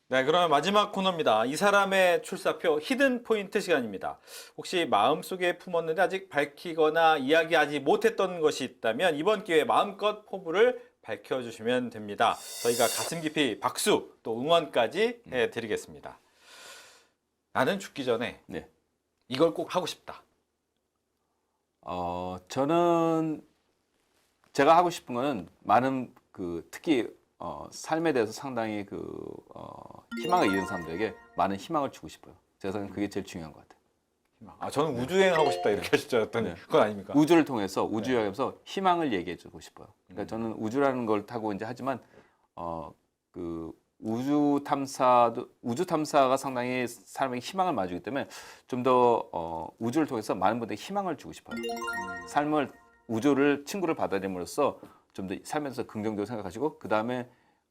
네, 그러면 마지막 코너입니다. 이 사람의 출사표 히든 포인트 시간입니다. 혹시 마음속에 품었는데 아직 밝히거나 이야기하지 못했던 것이 있다면 이번 기회에 마음껏 포부를 밝혀주시면 됩니다. 저희가 가슴 깊이 박수 또 응원까지 해드리겠습니다. 나는 죽기 전에 네. 이걸 꼭 하고 싶다. 저는 제가 하고 싶은 거는 많은 특히 삶에 대해서 상당히 희망을 잃은 사람들에게 많은 희망을 주고 싶어요. 제가 그게 제일 중요한 것 같아요. 저는 우주여행 하고 싶다 이렇게 하실 줄 알았더니 네. 그건 아닙니까? 우주를 통해서 우주 여행에서 희망을 얘기해 주고 싶어요. 그러니까 저는 우주라는 걸 타고 이제 하지만 우주 탐사가 상당히 사람에게 희망을 마주기 때문에 좀 더 우주를 통해서 많은 분들에게 희망을 주고 싶어요. 삶을 우주를 친구를 받아들임으로써 좀 더 삶에서 긍정적으로 생각하시고 그 다음에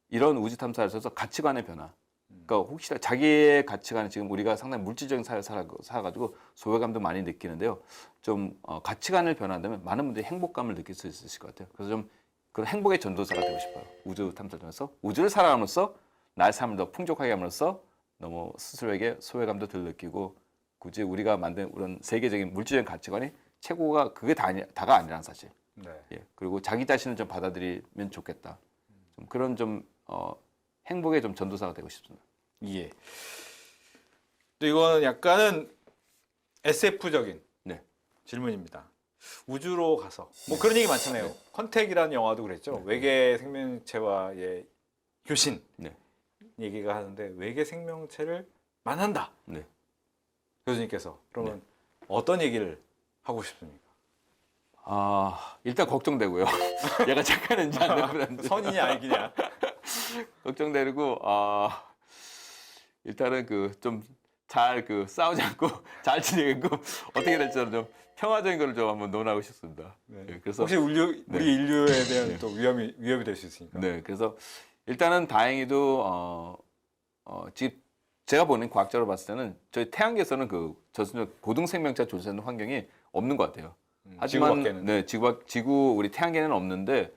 이런 우주 탐사를 통해서 가치관의 변화. 그러니까 혹시나 자기의 가치관은 지금 우리가 상당히 물질적인 사회를 살아가지고 소외감도 많이 느끼는데요. 좀 가치관을 변화한다면 많은 분들이 행복감을 느낄 수 있으실 것 같아요. 그래서 좀 그런 행복의 전도사가 되고 싶어요. 우주 탐사를 통해서 우주를 살아감으로써 나의 삶을 더 풍족하게 함으로써 너무 스스로에게 소외감도 덜 느끼고 굳이 우리가 만든 그런 세계적인 물질적인 가치관이 최고가 그게 다가 아니라는 사실. 네. 예. 그리고 자기 자신을 좀 받아들이면 좋겠다. 좀 그런 행복의 좀 전도사가 되고 싶습니다. 예. 또 이거는 약간은 SF적인 네. 질문입니다. 우주로 가서 뭐 그런 얘기 많잖아요. 컨택이라는 영화도 그랬죠. 외계 생명체와의 교신 네. 얘기가 하는데 외계 생명체를 만난다. 네. 교수님께서 그러면 어떤 얘기를 하고 싶습니까? 일단 걱정되고요. 얘가 착하는지 안 착하는지. 선이냐 아니냐. 걱정되고, 일단은 좀 잘 싸우지 않고 잘 지내고 어떻게 될지 좀 평화적인 걸 좀 한번 논하고 싶습니다. 네. 예, 그래서 혹시 우리 인류에 대한 또 위협이 될 수 있으니까. 네, 그래서 일단은 다행히도 지금 제가 보는 과학적으로 봤을 때는 저희 태양계에서는 고등 생명체 존재하는 환경이 없는 것 같아요. 하지만 지구밖에는. 네, 지구 우리 태양계는 없는데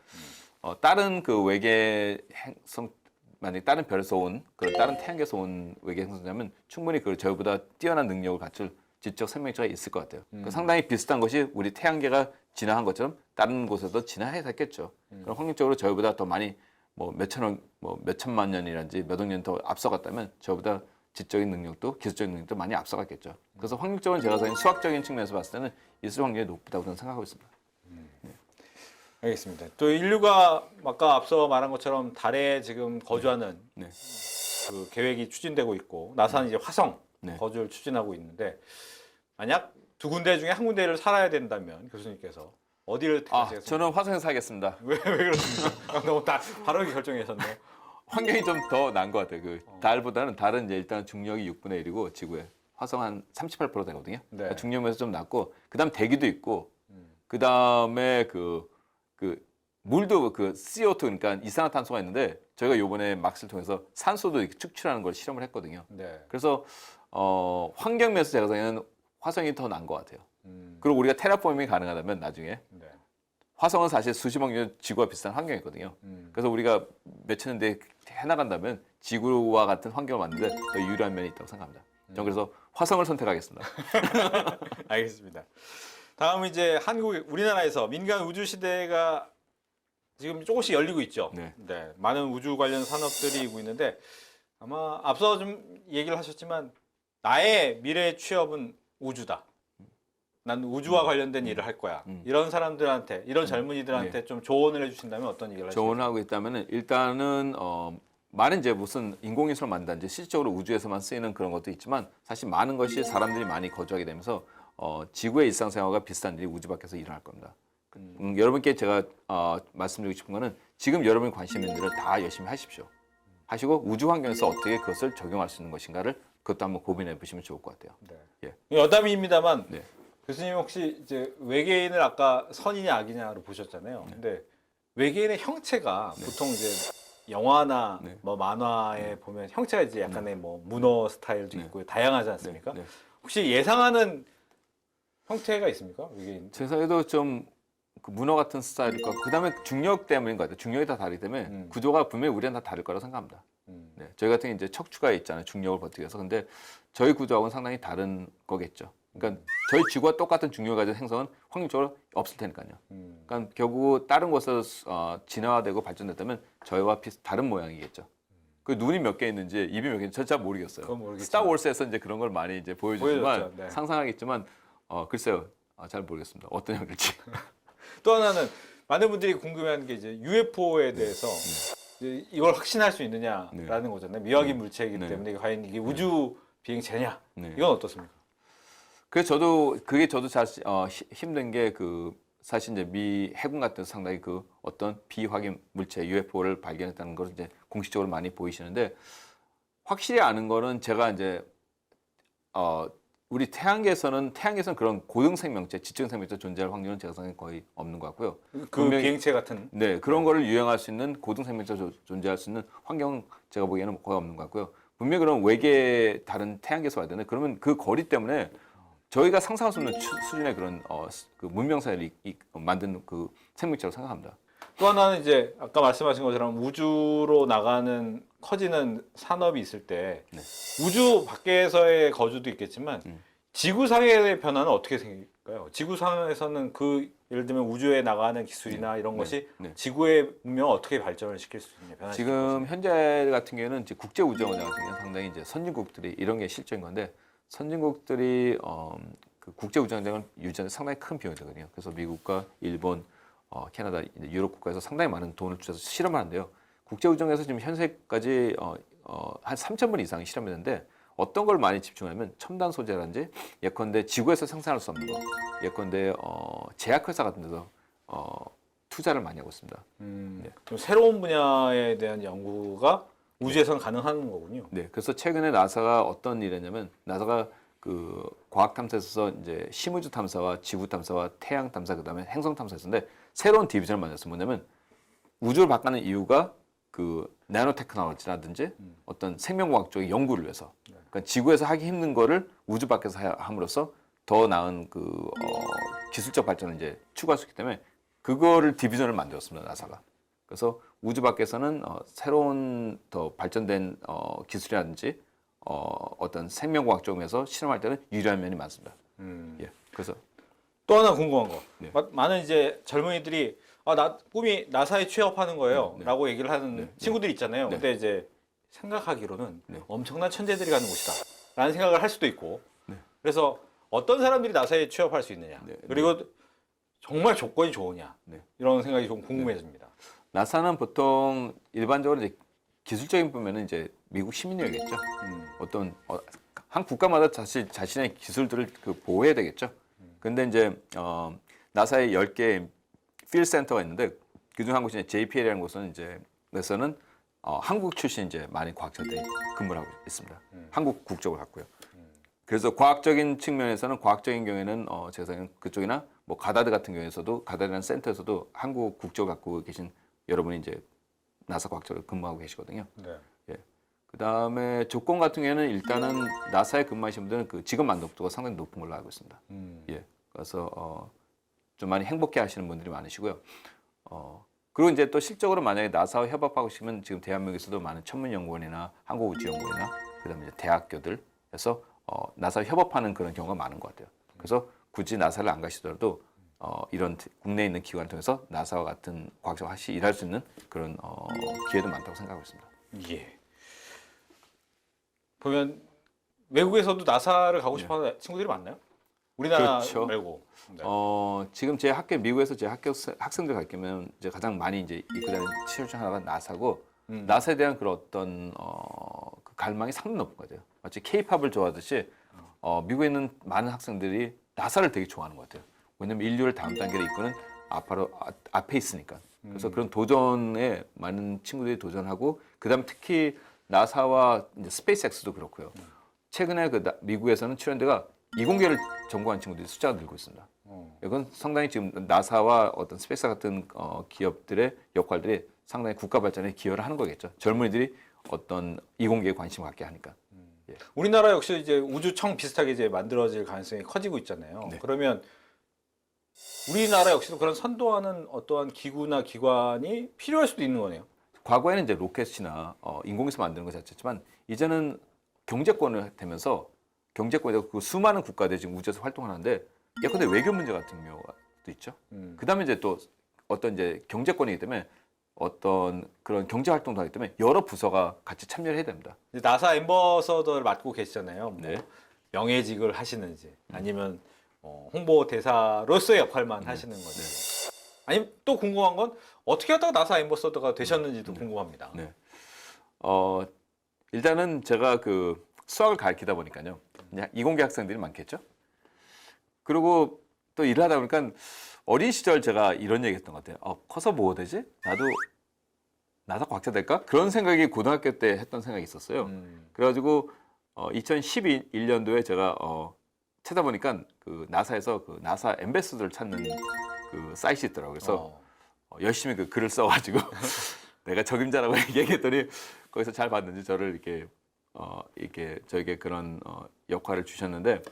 다른 외계 행성 만약 다른 별에서 온 그런 다른 태양계에서 온 외계 행성이라면 충분히 저희보다 뛰어난 능력을 갖출 지적 생명체가 있을 것 같아요. 상당히 비슷한 것이 우리 태양계가 진화한 것처럼 다른 곳에도 진화했겠죠. 그럼 확률적으로 저희보다 더 많이 몇천만 년이라든지 몇 억 년 더 앞서갔다면 저희보다 지적인 능력도 기술적인 능력도 많이 앞서갔겠죠. 그래서 확률적으로 제가 생각하는 수학적인 측면에서 봤을 때는 있을 확률이 높다고 저는 생각하고 있습니다. 알겠습니다. 또 인류가 아까 앞서 말한 것처럼 달에 지금 거주하는 네. 그 계획이 추진되고 있고 나사는 이제 화성 네. 거주를 추진하고 있는데 만약 두 군데 중에 한 군데를 살아야 된다면 교수님께서 어디를 택하시겠습니까? 저는 화성에서 살겠습니다. 왜 그렇습니까? 너무 바로 결정하셨네요. 환경이 좀 더 나은 것 같아요. 달보다는 달은 이제 일단 중력이 6분의 1이고 지구에 화성 한 38% 되거든요. 네. 그러니까 중력에서 좀 낮고 그다음 대기도 있고 그다음에 물도 CO2 그러니까 이산화탄소가 있는데 저희가 요번에 막스를 통해서 산소도 이렇게 축출하는 걸 실험을 했거든요. 네. 그래서 환경 면에서 제가 생각하는 화성이 더 나은 것 같아요. 그리고 우리가 테라포밍이 가능하다면 나중에 네. 화성은 사실 수십억 년 지구와 비슷한 환경이거든요. 그래서 우리가 몇천 년 뒤에 해나간다면 지구와 같은 환경을 만드는데 더 유리한 면이 있다고 생각합니다. 저는 그래서 화성을 선택하겠습니다. 알겠습니다. 다음 이제 우리나라에서 민간 우주 시대가 지금 조금씩 열리고 있죠. 네. 많은 우주 관련 산업들이 있고 있는데 아마 앞서 좀 얘기를 하셨지만 나의 미래 취업은 우주다. 난 우주와 관련된 일을 할 거야. 이런 사람들한테, 이런 젊은이들한테 좀 조언을 해주신다면 어떤 얘기를 하시겠어요? 조언하고 있다면은 일단은 많은 이제 무슨 인공위성을 만든다든지 실질적으로 우주에서만 쓰이는 그런 것도 있지만 사실 많은 것이 사람들이 많이 거주하게 되면서 지구의 일상생활과 비슷한 일이 우주 밖에서 일어날 겁니다. 여러분께 제가 말씀드리고 싶은 거는 지금 여러분이 관심 있는 일을 다 열심히 하십시오. 하시고 우주 환경에서 어떻게 그것을 적용할 수 있는 것인가를 그것도 한번 고민해 보시면 좋을 것 같아요. 네. 여담입니다만 네. 교수님 혹시 이제 외계인을 아까 선이냐 악이냐로 보셨잖아요. 근데 외계인의 형체가 보통 이제 영화나 뭐 만화에 보면 형체가 이제 약간의 뭐 문어 스타일도 있고 다양하지 않습니까? 혹시 예상하는 형태가 있습니까? 외계인? 제 생각에도 좀 문어 같은 스타일일까. 그다음에 중력 때문인 것 같아요. 중력이 다 다르기 때문에 구조가 분명히 우리랑 다 다를 거라고 생각합니다. 네, 저희 같은 경우 이제 척추가 있잖아요. 중력을 버티기 위해서. 근데 저희 구조하고는 상당히 다른 거겠죠. 그러니까 저희 지구와 똑같은 중력을 가진 행성은 확률적으로 없을 테니까요. 그러니까 결국 다른 곳에서 진화되고 발전됐다면 저희와 다른 모양이겠죠. 그 눈이 몇 개 있는지 입이 몇 개 있는지 잘 모르겠어요. 그건 모르겠지만. 스타워즈에서 이제 그런 걸 많이 이제 보여주지만 보여줬죠. 네. 상상하겠지만 글쎄요. 잘 모르겠습니다. 어떤 형일지. 또 하나는 많은 분들이 궁금해하는 게 이제 UFO에 대해서 이제 이걸 확신할 수 있느냐라는 거잖아요. 미확인 물체이기 네. 때문에 과연 이게 우주 비행체냐? 네. 이건 어떻습니까? 그래서 저도 사실 힘든 게 사실 이제 미 해군 같은 데서 상당히 어떤 비확인 물체 UFO를 발견했다는 걸 이제 공식적으로 많이 보이시는데 확실히 아는 거는 제가 이제 우리 태양계에서는 그런 고등 생명체, 지층 생명체 존재할 확률은 제가 생각에 거의 없는 것 같고요. 그 분명히- 비행체 같은 네, 그런 거를 유행할 수 있는 고등 생명체 존재할 수 있는 환경 제가 보기에는 거의 없는 것 같고요. 분명히 그런 외계 다른 태양계에서 와야 되는 그러면 그 거리 때문에 저희가 상상할 수 없는 수준의 그런 그 문명사를 만든 그 생명체라고 생각합니다. 또 하나는 이제 아까 말씀하신 것처럼 우주로 나가는 커지는 산업이 있을 때 네. 우주 밖에서의 거주도 있겠지만 지구상의 변화는 어떻게 생길까요? 지구상에서는 예를 들면 우주에 나가는 기술이나 이런 것이 네. 지구의 문명을 어떻게 발전을 시킬 수 있냐, 변화시킬 수 지금 있냐. 현재 같은 경우에는 이제 국제 우주정거장 같은 경우는 상당히 이제 선진국들이 이런 게 실적인 건데 선진국들이 그 국제 우주정거장을 유지하는 데 상당히 큰 비용이 되거든요. 그래서 미국과 일본, 캐나다, 이제 유럽 국가에서 상당히 많은 돈을 주셔서 실험을 하는데요. 국제 우주정거장에서 지금 현재까지 한 3,000번 이상이 실험했는데 어떤 걸 많이 집중하면 첨단 소재라든지 예컨대 지구에서 생산할 수 없는 거, 예컨대 제약회사 같은 데서 투자를 많이 하고 있습니다. 좀 새로운 분야에 대한 연구가 우주에서는 가능한 거군요. 네, 그래서 최근에 나사가 어떤 일을 했냐면 나사가 그 과학 탐사에서 이제 심우주 탐사와 지구 탐사와 태양 탐사 그다음에 행성 탐사였는데 새로운 디비전을 만들었어요. 뭐냐면 우주를 바꾸는 이유가 그 나노 테크놀로지라든지 어떤 생명과학 쪽의 연구를 위해서 그러니까 지구에서 하기 힘든 거를 우주 밖에서 함으로써 더 나은 기술적 발전을 이제 추구할 수 있기 때문에 그거를 디비전을 만들었습니다. 나사가. 그래서 우주 밖에서는 새로운 더 발전된 기술이라든지 어떤 생명과학 쪽에서 실험할 때는 유리한 면이 많습니다. 예. 그래서 또 하나 궁금한 거. 네. 많은 이제 젊은이들이 꿈이 나사에 취업하는 거예요. 네. 라고 얘기를 하는 친구들 있잖아요. 네. 근데 이제 생각하기로는 네. 엄청난 천재들이 가는 곳이다. 라는 생각을 할 수도 있고. 네. 그래서 어떤 사람들이 나사에 취업할 수 있느냐. 네. 그리고 정말 조건이 좋으냐. 네. 이런 생각이 좀 궁금해집니다. 나사는 보통 일반적으로 이제 기술적인 부분은 이제 미국 시민이겠죠. 어떤 한 국가마다 자신의 기술들을 보호해야 되겠죠. 근데 이제 나사에 10개 필드 센터가 있는데 그중 한 곳이 JPL이라는 곳은 이제 그래서는 한국 출신 이제 많은 과학자들이 근무를 하고 있습니다. 한국 국적을 갖고요. 그래서 과학적인 측면에서는 과학적인 경우에는 제가 생각하는 그쪽이나 뭐 가다드 같은 경우에서도 가다드라는 센터에서도 한국 국적을 갖고 계신 여러분이 이제 나사 과학자로 근무하고 계시거든요. 네. 예. 그다음에 조건 같은 경우에는 일단은 나사에 근무하시는 분들은 그 직업 만족도가 상당히 높은 걸로 알고 있습니다. 예. 그래서 좀 많이 행복해 하시는 분들이 많으시고요. 그리고 이제 또 실적으로 만약에 나사와 협업하고 싶으면 지금 대한민국에서도 많은 천문연구원이나 한국우주연구원이나 그다음에 이제 대학교들에서 나사와 협업하는 그런 경우가 많은 것 같아요. 그래서 굳이 나사를 안 가시더라도 이런 국내에 있는 기관을 통해서 나사와 같은 과학자와 같이 일할 수 있는 그런 기회도 많다고 생각하고 있습니다. 예. 보면 외국에서도 나사를 가고 싶어하는 친구들이 많나요? 우리나라 그렇죠. 말고. 네. 지금 제 학교 미국에서 제 학교 학생들 가르치면 이제 가장 많이 이제 이끌어가는 치료 중 하나가 나사고 나사에 대한 그런 어떤 그 갈망이 상당히 높은 거죠. 마치 K-팝을 좋아하듯이 미국에 있는 많은 학생들이 나사를 되게 좋아하는 것 같아요. 왜냐면 인류를 다음 단계로 이끄는 앞에 있으니까. 그래서 그런 도전에 많은 친구들이 도전하고 그다음 특히 나사와 이제 스페이스X도 그렇고요. 최근에 미국에서는 트렌드가 이공계를 전공한 친구들이 숫자가 늘고 있습니다. 이건 상당히 지금 나사와 어떤 스페이스 같은 기업들의 역할들이 상당히 국가 발전에 기여를 하는 거겠죠. 젊은이들이 어떤 이공계에 관심을 갖게 하니까. 예. 우리나라 역시 이제 우주청 비슷하게 이제 만들어질 가능성이 커지고 있잖아요. 네. 그러면 우리나라 역시도 그런 선도하는 어떠한 기구나 기관이 필요할 수도 있는 거네요. 과거에는 이제 로켓이나 인공위성 만드는 것 자체지만 이제는 경제권을 되면서 경제권에서 그 수많은 국가들이 지금 우주에서 활동하는데 예컨대 외교 문제 같은 경우가 또 있죠. 그다음에 이제 또 어떤 이제 경제권이기 때문에 어떤 그런 경제 활동도 하기 때문에 여러 부서가 같이 참여를 해야 됩니다. 이제 나사 엠버서더를 맡고 계시잖아요. 뭐 네. 명예직을 하시는지 아니면 홍보 대사로서의 역할만 하시는 건지. 아니면 또 궁금한 건 어떻게 하다가 나사 엠버서더가 되셨는지도 궁금합니다. 네. 일단은 제가 그 수학을 가르치다 보니까요. 그냥 이공계 학생들이 많겠죠. 그리고 또 일을 하다 보니까 어린 시절 제가 이런 얘기 했던 것 같아요. 커서 뭐 되지? 나도 나사 과학자 될까? 그런 생각이 고등학교 때 했던 생각이 있었어요. 그래가지고 2011년도에 제가 찾아보니까 그 나사에서 그 나사 엠베서더를 찾는 그 사이트이 있더라고요. 그래서 열심히 그 글을 써가지고 내가 적임자라고 얘기했더니 거기서 잘 봤는지 저를 이렇게 저에게 그런 역할을 주셨는데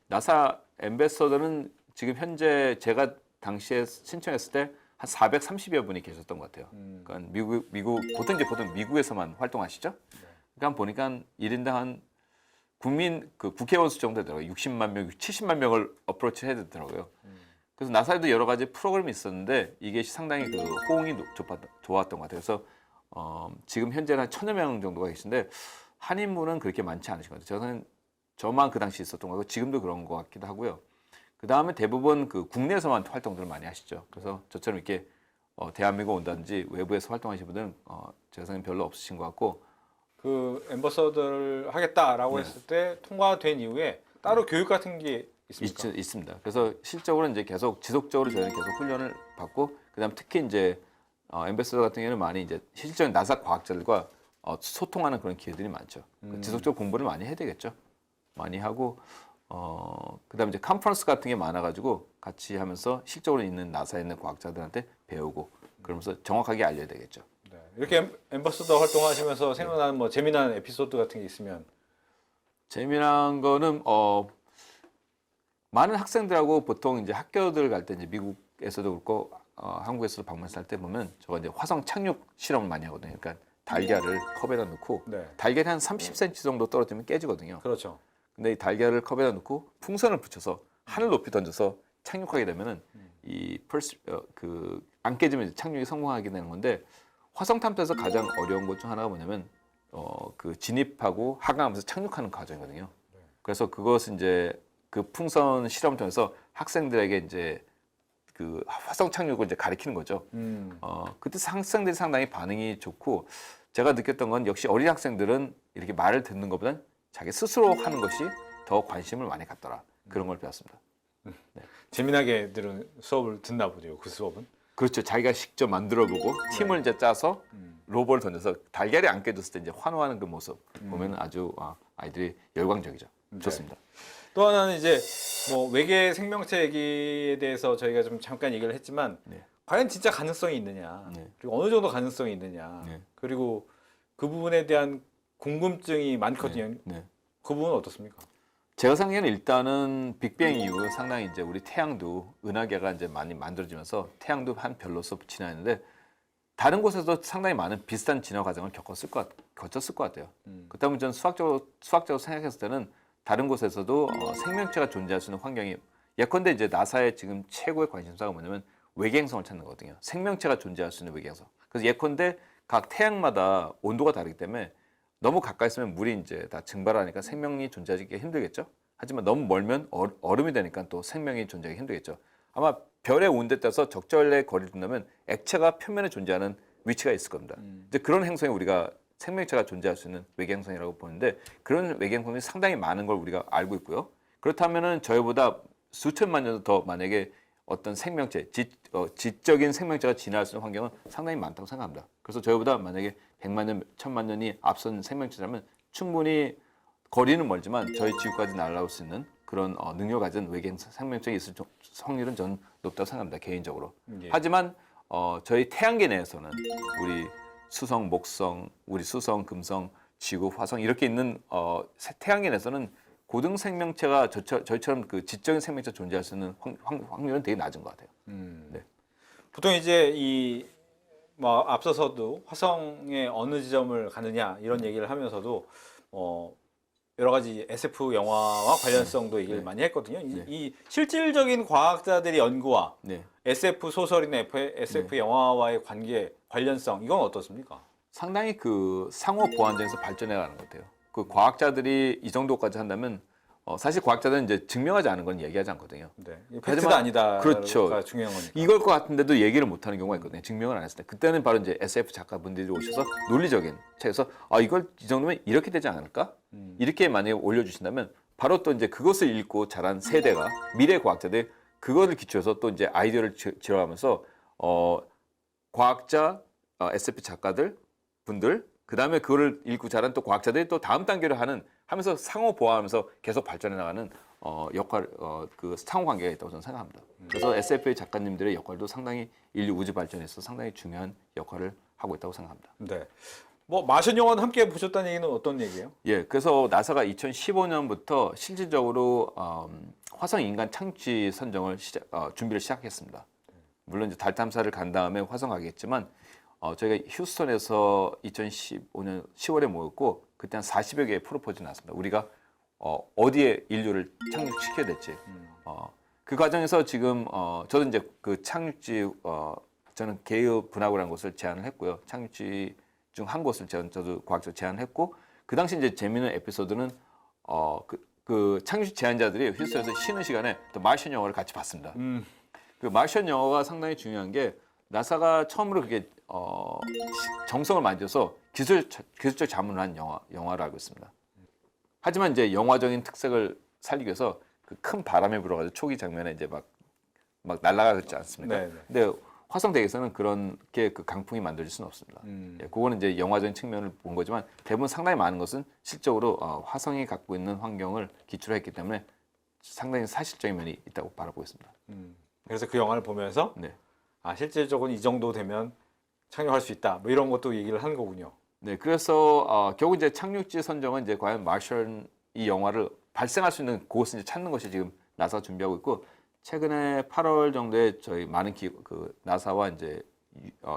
나사 엠베서더는 지금 현재 제가 당시에 신청했을 때 한 430여 분이 계셨던 것 같아요. 그러니까 미국 보통 미국에서만 활동하시죠. 그러니까 보니까 1인당 한 국회의원 수 정도 되더라고요. 60만 명, 70만 명을 어프로치 해야 되더라고요. 그래서 나사에도 여러 가지 프로그램이 있었는데 이게 상당히 그 호응이 좋았던 것 같아요. 그래서 지금 현재는 한 1,000여 명 정도가 계신데 한인분은 그렇게 많지 않으신 것 같아요. 저만 그 당시 있었던 거고 지금도 그런 것 같기도 하고요. 그 다음에 대부분 그 국내에서만 활동들을 많이 하시죠. 그래서 저처럼 이렇게 대한민국 온다든지 외부에서 활동하시는 분들은 제가 생각엔 별로 없으신 것 같고 그 엠버서더를 하겠다라고 했을 때 통과된 이후에 따로 교육 같은 게 있습니까? 있습니다. 그래서 실적으로 이제 계속 지속적으로 저희는 계속 훈련을 받고 그다음 특히 이제 엠베서더 같은 경우는 많이 이제 실질적인 나사 과학자들과 소통하는 그런 기회들이 많죠. 지속적으로 공부를 많이 해야 되겠죠. 많이 하고 그다음에 이제 컨퍼런스 같은 게 많아가지고 같이 하면서 실적으로 있는 나사에 있는 과학자들한테 배우고 그러면서 정확하게 알려야 되겠죠. 네. 이렇게 엠버서더 활동하시면서 생각나는 뭐 재미난 에피소드 같은 게 있으면 재미난 거는 많은 학생들하고 보통 이제 학교들 갈 때 이제 미국에서도 그렇고 한국에서도 방문했을 때 보면 저가 이제 화성 착륙 실험을 많이 하거든요. 그러니까 달걀을 컵에다 넣고 네. 달걀이 한 30cm 정도 떨어지면 깨지거든요. 그렇죠. 근데 이 달걀을 컵에다 넣고 풍선을 붙여서 하늘 높이 던져서 착륙하게 되면은 안 깨지면 이제 착륙이 성공하게 되는 건데 화성 탐사에서 가장 어려운 것 중 하나가 뭐냐면 그 진입하고 하강하면서 착륙하는 과정이거든요. 그래서 그것은 이제 그 풍선 실험을 통해서 학생들에게 이제 그 화성 착륙을 이제 가리키는 거죠. 그때 학생들이 상당히 반응이 좋고 제가 느꼈던 건 역시 어린 학생들은 이렇게 말을 듣는 것보다는 자기 스스로 하는 것이 더 관심을 많이 갖더라. 그런 걸 배웠습니다. 재미나게 들은 수업을 듣나 보네요. 그 수업은. 그렇죠. 자기가 직접 만들어보고 팀을 이제 짜서 로봇을 던져서 달걀이 안 깨졌을 때 이제 환호하는 그 모습 보면 아주 아이들이 열광적이죠. 좋습니다. 또 하나는 이제 뭐 외계 생명체 얘기에 대해서 저희가 좀 잠깐 얘기를 했지만 과연 진짜 가능성이 있느냐, 그리고 어느 정도 가능성이 있느냐, 그리고 그 부분에 대한 궁금증이 많거든요. 그 부분은 어떻습니까? 제가 생각에는 일단은 빅뱅 이후 상당히 이제 우리 태양도 은하계가 이제 많이 만들어지면서 태양도 한 별로서 지나는데 다른 곳에서 상당히 많은 비슷한 진화 과정을 거쳤을 것 같아요. 그렇다 보면 저는 수학적으로 생각했을 때는 다른 곳에서도 생명체가 존재할 수 있는 환경이 예컨대 이제 나사의 지금 최고의 관심사가 뭐냐면 외계행성을 찾는 거거든요. 생명체가 존재할 수 있는 외계행성. 그래서 예컨대 각 태양마다 온도가 다르기 때문에 너무 가까이 있으면 물이 이제 다 증발하니까 생명이 존재하기 힘들겠죠. 하지만 너무 멀면 얼음이 되니까 또 생명이 존재하기 힘들겠죠. 아마 별의 온도에 따라서 적절의 거리를 둔다면 액체가 표면에 존재하는 위치가 있을 겁니다. 이제 그런 행성에 우리가 생명체가 존재할 수 있는 외계행성이라고 보는데 그런 외계행성이 상당히 많은 걸 우리가 알고 있고요. 그렇다면은 저희보다 수천만 년 더 만약에 어떤 생명체, 지적인 생명체가 진화할 수 있는 환경은 상당히 많다고 생각합니다. 그래서 저희보다 만약에 100만 년, 1000만 년이 앞선 생명체라면 충분히 거리는 멀지만 저희 지구까지 날아올 수 있는 그런 능력을 가진 외계인 생명체가 있을 확률은 저는 높다고 생각합니다. 개인적으로. 하지만 저희 태양계 내에서는 우리 수성, 목성, 우리 수성, 금성, 지구, 화성 이렇게 있는 태양계 내에서는 고등 생명체가 저희처럼 그 지적인 생명체가 존재할 수 있는 확률은 되게 낮은 것 같아요. 보통 이제 이 뭐 앞서서도 화성의 어느 지점을 가느냐 이런 얘기를 하면서도 여러 가지 SF 영화와 관련성도 얘기를 네. 많이 했거든요. 네. 이 실질적인 과학자들의 연구와 네. SF 소설이나 SF 영화와의 관계 관련성 이건 어떻습니까? 상당히 그 상호 보완전에서 발전해 가는 것 같아요. 그 과학자들이 이 정도까지 한다면 사실 과학자들은 이제 증명하지 않은 건 얘기하지 않거든요. 네. 하지만- 팩트가 아니다. 그렇죠. 중요한 거니까. 이걸 것 같은데도 얘기를 못하는 경우가 있거든요. 증명을 안 했을 때. 그때는 바로 이제 SF 작가분들이 오셔서 논리적인 책에서 이걸 이 정도면 이렇게 되지 않을까? 이렇게 만약에 올려주신다면 바로 또 이제 그것을 읽고 자란 세대가 미래 과학자들 그거를 기초해서 또 이제 아이디어를 지어가면서 과학자, SF 작가들 분들 그 다음에 그거를 읽고 자란 또 과학자들이 또 다음 단계를 하면서 상호 보완하면서 계속 발전해 나가는 역할, 그 상호 관계가 있다고 저는 생각합니다. 그래서 SF의 작가님들의 역할도 상당히 인류 우주 발전에서 상당히 중요한 역할을 하고 있다고 생각합니다. 네. 뭐 마션 영화는 함께 보셨다는 얘기는 어떤 얘기예요? 예, 그래서 나사가 2015년부터 실질적으로 화성 인간 착륙지 선정을 준비를 시작했습니다. 물론 이제 달 탐사를 간 다음에 화성 가겠지만 저희가 휴스턴에서 2015년 10월에 모였고 그때 한 40여 개의 프로포즈가 나왔습니다. 우리가 어디에 인류를 착륙시켜야 될지. 그 과정에서 지금 저도 이제 그 착륙지 저는 게이어 분화구라는 곳을 제안을 했고요. 착륙지 중 한 곳을 저도 과학적으로 제안했고 그 당시 이제 재미있는 에피소드는 그 착륙지 제안자들이 휴스턴에서 쉬는 시간에 또 마션 영화를 같이 봤습니다. 그 마션 영화가 상당히 중요한 게 나사가 처음으로 그게 정성을 많이 들여서 기술적 자문을 한 영화로 알고 있습니다. 하지만 이제 영화적인 특색을 살리기 위해서 그 큰 바람이 불어가지고 초기 장면에 이제 막 날아가지 않습니까? 네, 네. 근데 화성대에서는 그렇게 그 강풍이 만들어질 수는 없습니다. 예, 그거는 이제 영화적인 측면을 본 거지만 대부분 상당히 많은 것은 실적으로 화성이 갖고 있는 환경을 기초로 했기 때문에 상당히 사실적인 면이 있다고 바라보고 있습니다. 그래서 그 영화를 보면서 네. 실질적으로 이 정도 되면 착륙할 수 있다. 뭐 이런 것도 얘기를 하는 거군요. 네, 그래서 결국 이제 착륙지 선정은 이제 과연 마션 이 영화를 발생할 수 있는 곳을 이제 찾는 것이 지금 나사가 준비하고 있고 최근에 8월 정도에 저희 많은 그 나사와 이제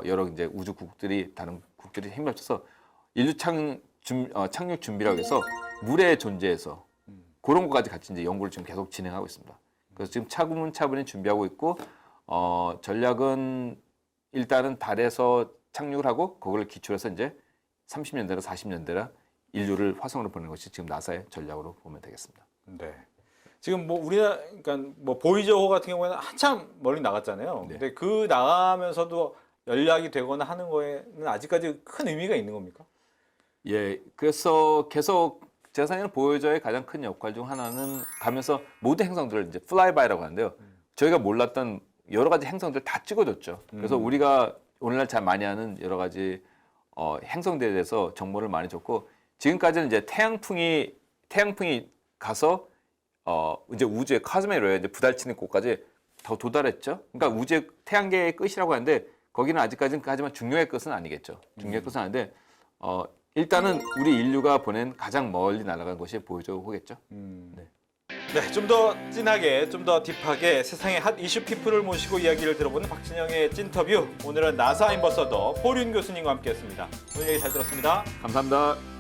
여러 이제 우주국들이 다른 국들이 힘을 합쳐서 인류 착륙 준비라고 해서 물의 존재에서 그런 것까지 같이 이제 연구를 지금 계속 진행하고 있습니다. 그래서 지금 차분히 준비하고 있고 전략은 일단은 달에서 착륙을 하고 그걸 기초로 해서 이제 30년대나 40년대나 인류를 화성으로 보내는 것이 지금 나사의 전략으로 보면 되겠습니다. 네. 지금 뭐 우리나라 그러니까 뭐 보이저호 같은 경우에는 한참 멀리 나갔잖아요. 네. 근데 그 나가면서도 연락이 되거나 하는 거에는 아직까지 큰 의미가 있는 겁니까? 예, 그래서 계속 제가 생각하는 보이저의 가장 큰 역할 중 하나는 가면서 모든 행성들을 이제 플라이바이라고 하는데요. 저희가 몰랐던 여러 가지 행성들 다 찍어줬죠. 그래서 우리가 오늘날 잘 많이 하는 여러 가지 행성들에 대해서 정보를 많이 줬고 지금까지는 이제 태양풍이 가서 이제 우주의 카즈메로에 이제 부딪히는 곳까지 더 도달했죠. 그러니까 우주의 태양계의 끝이라고 하는데 거기는 아직까지는 하지만 중력의 끝은 아니겠죠. 중력의 끝은 아닌데 일단은 우리 인류가 보낸 가장 멀리 날아간 곳이 보이저호겠죠. 네, 좀 더 진하게, 좀 더 딥하게 세상의 핫 이슈 피플을 모시고 이야기를 들어보는 박진영의 찐터뷰. 오늘은 나사 임버서더 포륜 교수님과 함께했습니다. 오늘 얘기 잘 들었습니다. 감사합니다.